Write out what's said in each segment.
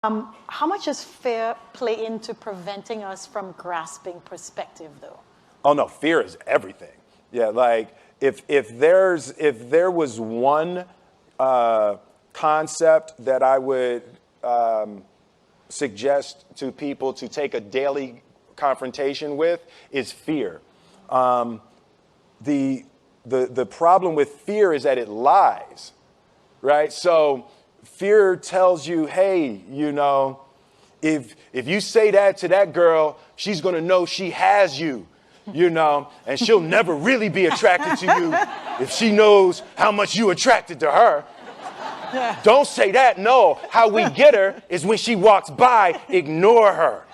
How much does fear play into preventing us from grasping perspective, though? Oh no, fear is everything. Yeah, like if there was one concept that I would suggest to people to take a daily confrontation with, is fear. The problem with fear is that it lies, right? So fear tells you, hey, if you say that to that girl, she's gonna know she has you, and she'll never really be attracted to you if she knows how much you attracted to her. Don't say that. No, how we get her is when she walks by, ignore her.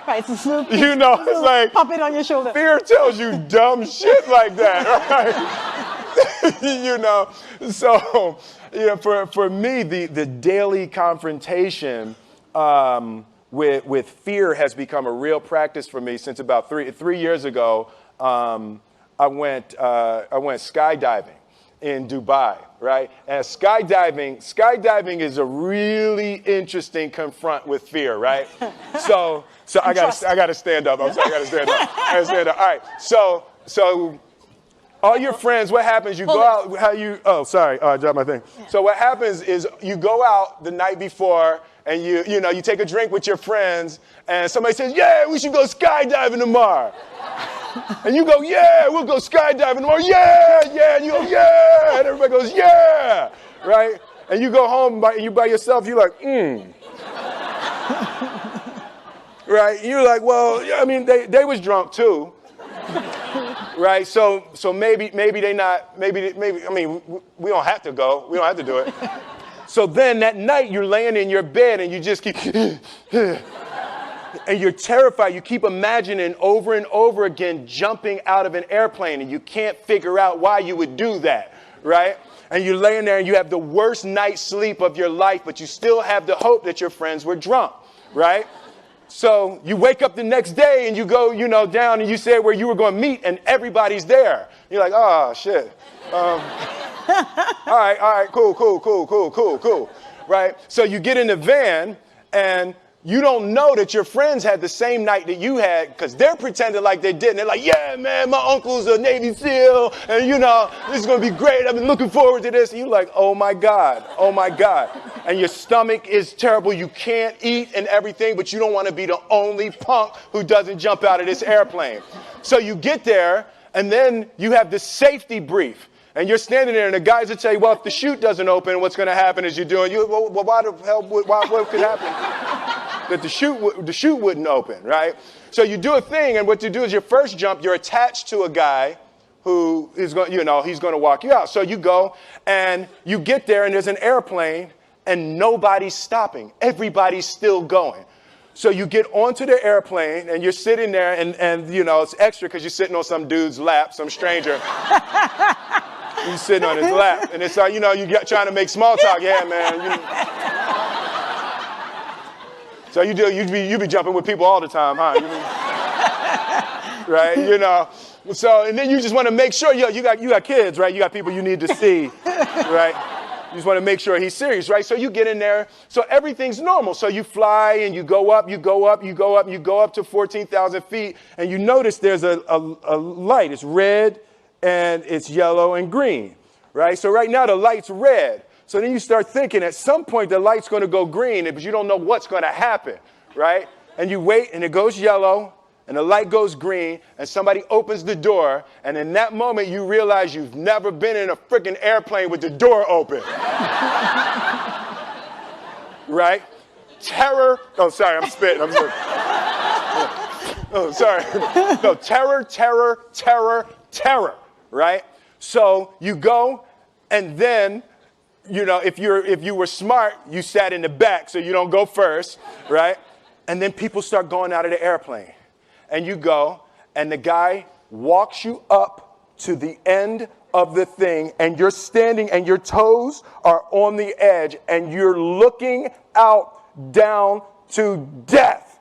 Right, it's a it's like pop it on your shoulder. Fear tells you dumb shit like that, right? So for me, the daily confrontation with fear has become a real practice for me since about three years ago. I went skydiving in Dubai, right? And skydiving is a really interesting confront with fear, right? So I gotta stand up. I'm sorry, I gotta stand up. All right. So all your friends, what happens? You go out. I dropped my thing. Yeah. So what happens is you go out the night before and you take a drink with your friends, and somebody says, "Yeah, we should go skydiving tomorrow." And you go, "Yeah, we'll go skydiving tomorrow." Yeah. And you go, "Yeah." And everybody goes, "Yeah." Right? And you go home by yourself. You're like, Right? You're like, well, I mean, they was drunk too. Right? So maybe they not, maybe, I mean, we don't have to go. We don't have to do it. So then that night you're laying in your bed and you just keep, and you're terrified. You keep imagining over and over again jumping out of an airplane, and you can't figure out why you would do that, right? And you're laying there and you have the worst night's sleep of your life, but you still have the hope that your friends were drunk, right? So you wake up the next day and you go, down and you say where you were going to meet, and everybody's there. You're like, oh, shit. All right, cool, right? So you get in the van and you don't know that your friends had the same night that you had, because they're pretending like they didn't. They're like, yeah, man, my uncle's a Navy SEAL, and this is going to be great. I've been looking forward to this. And you're like, oh my God. And your stomach is terrible. You can't eat and everything, but you don't want to be the only punk who doesn't jump out of this airplane. So you get there, and then you have this safety brief. And you're standing there, and the guys will tell you, well, if the chute doesn't open, what's going to happen is well, why the hell, what could happen? That the chute wouldn't open, right? So you do a thing, and what you do is your first jump, you're attached to a guy who is going, he's going to walk you out. So you go, and you get there, and there's an airplane, and nobody's stopping. Everybody's still going. So you get onto the airplane, and you're sitting there, and it's extra because you're sitting on some dude's lap, some stranger. You're sitting on his lap, and it's like, you're trying to make small talk. Yeah, man. So you be jumping with people all the time, huh? Right? So, and then you just want to make sure, you got kids, right? You got people you need to see, right? You just want to make sure he's serious, right? So you get in there. So everything's normal. So you fly and you go up to 14,000 feet, and you notice there's a light. It's red and it's yellow and green, right? So right now the light's red. So then you start thinking at some point the light's going to go green, but you don't know what's going to happen, right? And you wait, and it goes yellow, and the light goes green, and somebody opens the door, and in that moment you realize you've never been in a freaking airplane with the door open. Right? Terror. Oh, sorry, I'm spitting. I'm sorry. Oh, sorry. No, terror. Right? So you go, and then, if you were smart, you sat in the back so you don't go first, right? And then people start going out of the airplane. And you go, and the guy walks you up to the end of the thing, and you're standing, and your toes are on the edge, and you're looking out down to death.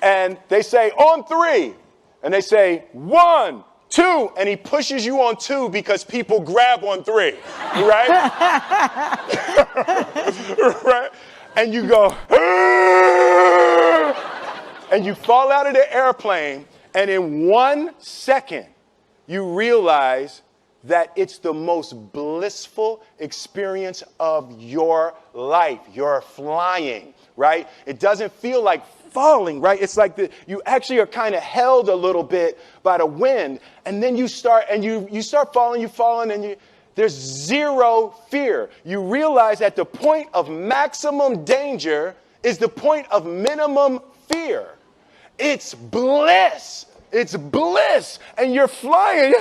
And they say, on 3. And they say, 1, 2, and he pushes you on 2 because people grab on 3, right? Right? And you go, and you fall out of the airplane, and in 1 second, you realize that it's the most blissful experience of your life. You're flying, right? It doesn't feel like falling, right? It's like you actually are kind of held a little bit by the wind, and then you start falling, and there's zero fear. You realize that the point of maximum danger is the point of minimum fear. It's bliss. It's bliss. And you're flying,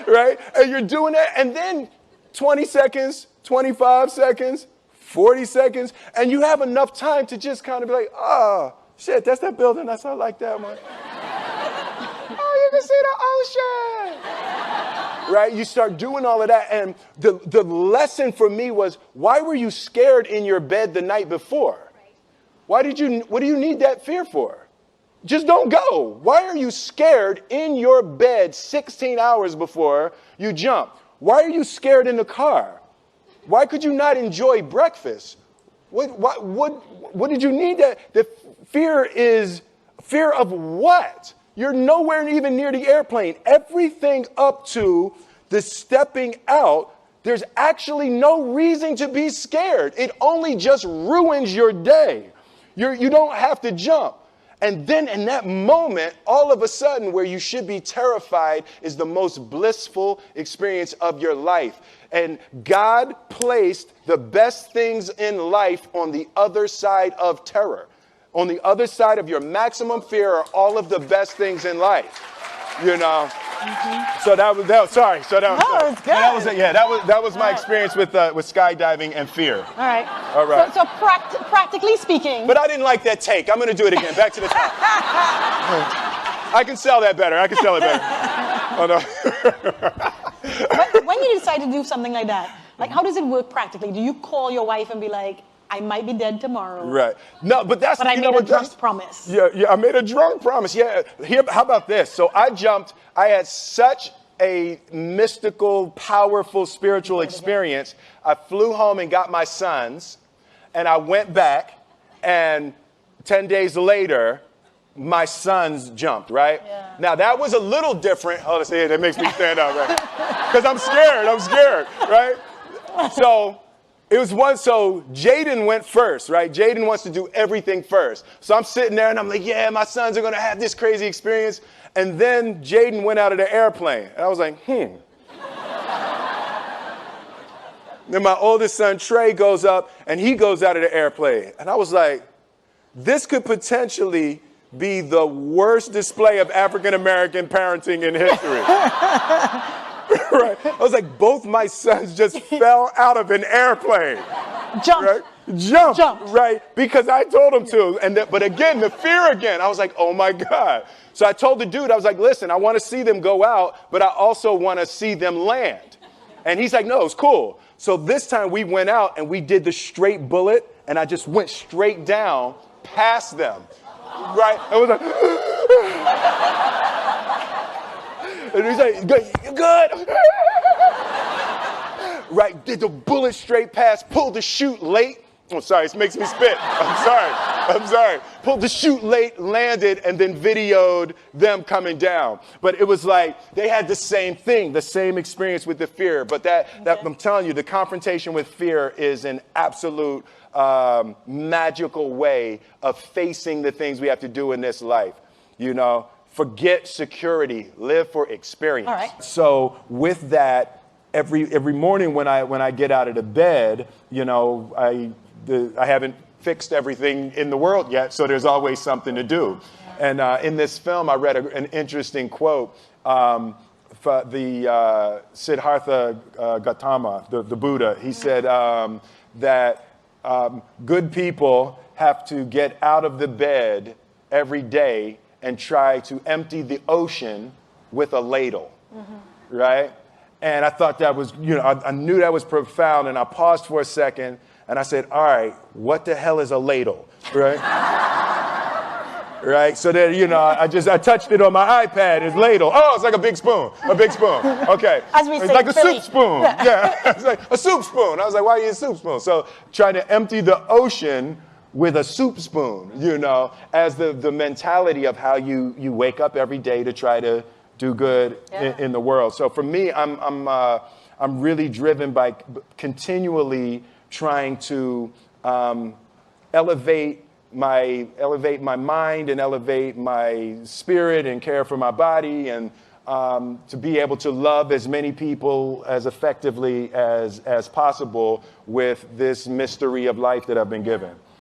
right? And you're doing that, and then 20 seconds, 25 seconds, 40 seconds, and you have enough time to just kind of be like, oh, shit, that's that building. I like that one. Oh, you can see the ocean. Right? You start doing all of that, and the lesson for me was, why were you scared in your bed the night before? What do you need that fear for? Just don't go. Why are you scared in your bed 16 hours before you jump? Why are you scared in the car? Why could you not enjoy breakfast? What did you need that? The fear is fear of what? You're nowhere even near the airplane. Everything up to the stepping out, there's actually no reason to be scared. It only just ruins your day. You don't have to jump. And then in that moment, all of a sudden, where you should be terrified is the most blissful experience of your life. And God placed the best things in life on the other side of terror. On the other side of your maximum fear are all of the best things in life. You know? Mm-hmm. So that was sorry. So that was, no, it's good. That was my experience with skydiving and fear. All right. All right. So practically speaking. But I didn't like that take. I'm going to do it again. Back to the top. I can sell that better. Oh, no. But when you decide to do something like that, like how does it work practically? Do you call your wife and be like, I might be dead tomorrow? Right. No, but that's... But I made a drunk promise. Yeah, I made a drunk promise. Yeah. How about this? So I jumped. I had such a mystical, powerful, spiritual experience. I flew home and got my sons, and I went back, and 10 days later, my sons jumped, right? Yeah. Now, that was a little different. Oh, see, that makes me stand up, right? Because I'm scared, right? So Jaden went first, right? Jaden wants to do everything first. So I'm sitting there, and I'm like, yeah, my sons are going to have this crazy experience. And then Jaden went out of the airplane. And I was like, Then my oldest son, Trey, goes up, and he goes out of the airplane. And I was like, this could potentially be the worst display of African-American parenting in history. Right? I was like, both my sons just fell out of an airplane. Jumped. Right? Jumped. Right? Because I told them to. But again, the fear again. I was like, oh my God. So I told the dude, I was like, listen, I want to see them go out, but I also want to see them land. And he's like, no, it's cool. So this time we went out and we did the straight bullet, and I just went straight down past them. Right? I was like, and he's like, good. Right, did the bullet straight past, pulled the chute late. Oh, sorry, it makes me spit. I'm sorry. Pulled the chute late, landed, and then videoed them coming down. But it was like they had the same thing, the same experience with the fear. But that I'm telling you, the confrontation with fear is an absolute magical way of facing the things we have to do in this life. You know, forget security, live for experience. All right. So with that, every morning when I get out of the bed, you know, I haven't fixed everything in the world yet, so there's always something to do. And in this film, I read an interesting quote for the Siddhartha Gautama, the Buddha. He said that good people have to get out of the bed every day and try to empty the ocean with a ladle, right? And I thought that was, you know, I knew that was profound, and I paused for a second, and I said, all right, what the hell is a ladle, right? right? So that, I touched it on my iPad, it's ladle. Oh, it's like a big spoon, Okay. As we it's say like in a Philly. soup spoon, yeah. It's like a soup spoon. I was like, why do you use a soup spoon? So trying to empty the ocean with a soup spoon, as the mentality of how you wake up every day to try to do good in the world. So for me, I'm really driven by continually trying to elevate my mind and elevate my spirit and care for my body, and to be able to love as many people as effectively as possible with this mystery of life that I've been given.